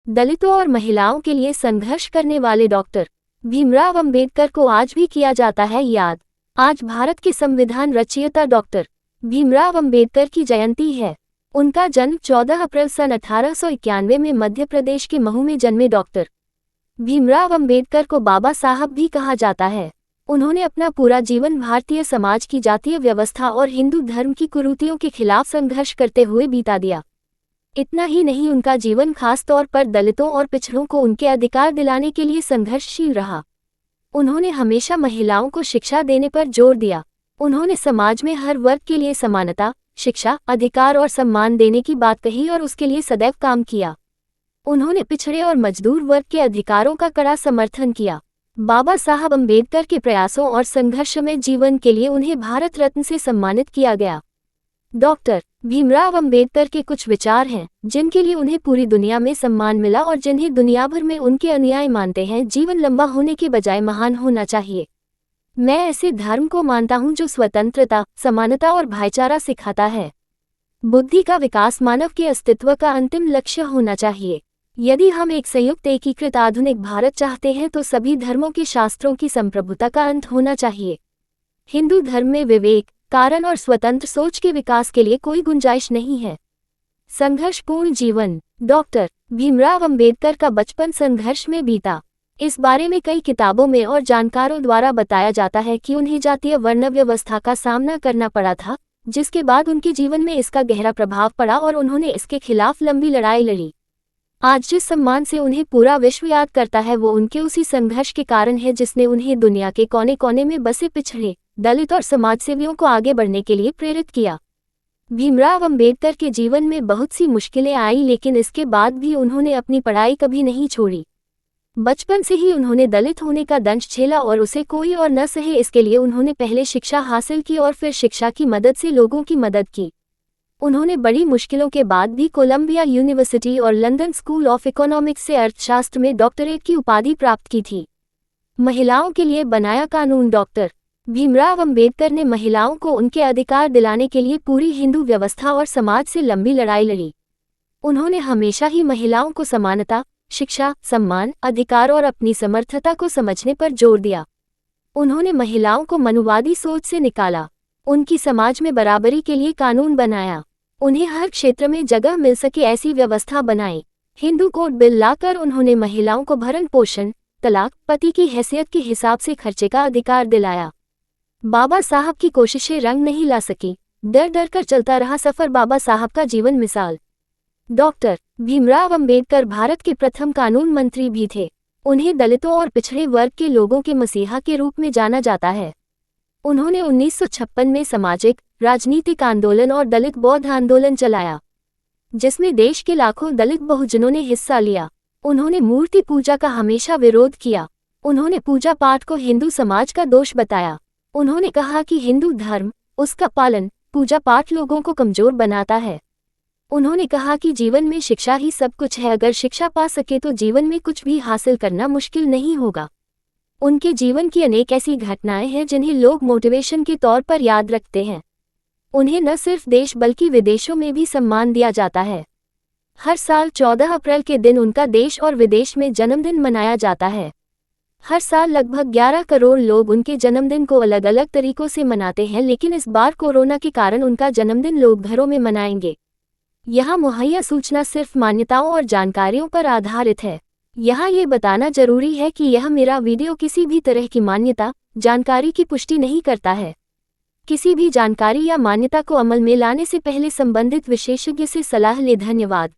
दलितों और महिलाओं के लिए संघर्ष करने वाले डॉक्टर भीमराव अंबेडकर को आज भी किया जाता है याद। आज भारत के संविधान रचयिता डॉक्टर भीमराव अंबेडकर की जयंती है। उनका जन्म 14 अप्रैल सन 1891 में मध्य प्रदेश के महू में जन्मे डॉक्टर भीमराव अंबेडकर को बाबा साहब भी कहा जाता है। उन्होंने अपना पूरा जीवन भारतीय समाज की जातीय व्यवस्था और हिंदू धर्म की कुरीतियों के खिलाफ संघर्ष करते हुए बिता दिया। इतना ही नहीं, उनका जीवन खास तौर पर दलितों और पिछड़ों को उनके अधिकार दिलाने के लिए संघर्षशील रहा। उन्होंने हमेशा महिलाओं को शिक्षा देने पर जोर दिया। उन्होंने समाज में हर वर्ग के लिए समानता, शिक्षा, अधिकार और सम्मान देने की बात कही और उसके लिए सदैव काम किया। उन्होंने पिछड़े और मजदूर वर्ग के अधिकारों का कड़ा समर्थन किया। बाबा साहब अंबेडकर के प्रयासों और संघर्षमय जीवन के लिए उन्हें भारत रत्न से सम्मानित किया गया। डॉक्टर भीमराव अंबेडकर के कुछ विचार हैं जिनके लिए उन्हें पूरी दुनिया में सम्मान मिला और जिन्हें दुनिया भर में उनके अनुयायी मानते हैं। जीवन लंबा होने के बजाय महान होना चाहिए। मैं ऐसे धर्म को मानता हूं जो स्वतंत्रता, समानता और भाईचारा सिखाता है। बुद्धि का विकास मानव के अस्तित्व का अंतिम लक्ष्य होना चाहिए। यदि हम एक संयुक्त एकीकृत आधुनिक भारत चाहते हैं तो सभी धर्मों के शास्त्रों की संप्रभुता का अंत होना चाहिए। हिंदू धर्म में विवेक, कारण और स्वतंत्र सोच के विकास के लिए कोई गुंजाइश नहीं है। संघर्षपूर्ण जीवन डॉक्टर भीमराव अंबेडकर का बचपन संघर्ष में बीता। इस बारे में कई किताबों में और जानकारों द्वारा बताया जाता है कि उन्हें जातीय वर्ण व्यवस्था का सामना करना पड़ा था, जिसके बाद उनके जीवन में इसका गहरा प्रभाव पड़ा और उन्होंने इसके खिलाफ लंबी लड़ाई लड़ी। आज जिस सम्मान से उन्हें पूरा विश्व याद करता है वो उनके उसी संघर्ष के कारण है जिसने उन्हें दुनिया के कोने कोने में बसे पिछड़े, दलित और समाजसेवियों को आगे बढ़ने के लिए प्रेरित किया। भीमराव अंबेडकर के जीवन में बहुत सी मुश्किलें आई, लेकिन इसके बाद भी उन्होंने अपनी पढ़ाई कभी नहीं छोड़ी। बचपन से ही उन्होंने दलित होने का दंश झेला और उसे कोई और न सहे, इसके लिए उन्होंने पहले शिक्षा हासिल की और फिर शिक्षा की मदद से लोगों की मदद की। उन्होंने बड़ी मुश्किलों के बाद भी कोलंबिया यूनिवर्सिटी और लंदन स्कूल ऑफ इकोनॉमिक्स से अर्थशास्त्र में डॉक्टरेट की उपाधि प्राप्त की थी। महिलाओं के लिए बनाया कानून डॉक्टर भीमराव अंबेडकर ने महिलाओं को उनके अधिकार दिलाने के लिए पूरी हिंदू व्यवस्था और समाज से लंबी लड़ाई लड़ी। उन्होंने हमेशा ही महिलाओं को समानता, शिक्षा, सम्मान, अधिकार और अपनी समर्थता को समझने पर जोर दिया। उन्होंने महिलाओं को मनुवादी सोच से निकाला, उनकी समाज में बराबरी के लिए कानून बनाया, उन्हें हर क्षेत्र में जगह मिल सके ऐसी व्यवस्था बनाई। हिंदू कोड बिल लाकर उन्होंने महिलाओं को भरण पोषण, तलाक, पति की हैसियत के हिसाब से खर्चे का अधिकार दिलाया। बाबा साहब की कोशिशें रंग नहीं ला सकी, डर डर कर चलता रहा सफर बाबा साहब का जीवन मिसाल। डॉक्टर भीमराव अंबेडकर भारत के प्रथम कानून मंत्री भी थे। उन्हें दलितों और पिछड़े वर्ग के लोगों के मसीहा के रूप में जाना जाता है। उन्होंने 1956 में सामाजिक, राजनीतिक आंदोलन और दलित बौद्ध आंदोलन चलाया, जिसमें देश के लाखों दलित बहुजनों ने हिस्सा लिया। उन्होंने मूर्ति पूजा का हमेशा विरोध किया। उन्होंने पूजा पाठ को हिंदू समाज का दोष बताया। उन्होंने कहा कि हिंदू धर्म, उसका पालन, पूजा पाठ लोगों को कमजोर बनाता है। उन्होंने कहा कि जीवन में शिक्षा ही सब कुछ है, अगर शिक्षा पा सके तो जीवन में कुछ भी हासिल करना मुश्किल नहीं होगा। उनके जीवन की अनेक ऐसी घटनाएं हैं जिन्हें लोग मोटिवेशन के तौर पर याद रखते हैं। उन्हें न सिर्फ देश बल्कि विदेशों में भी सम्मान दिया जाता है। हर साल 14 अप्रैल के दिन उनका देश और विदेश में जन्मदिन मनाया जाता है। हर साल लगभग 11 करोड़ लोग उनके जन्मदिन को अलग अलग तरीकों से मनाते हैं, लेकिन इस बार कोरोना के कारण उनका जन्मदिन लोग घरों में मनाएंगे। यहाँ मुहैया सूचना सिर्फ मान्यताओं और जानकारियों पर आधारित है। यहाँ ये बताना जरूरी है कि यह मेरा वीडियो किसी भी तरह की मान्यता, जानकारी की पुष्टि नहीं करता है। किसी भी जानकारी या मान्यता को अमल में लाने से पहले संबंधित विशेषज्ञ से सलाह लें। धन्यवाद।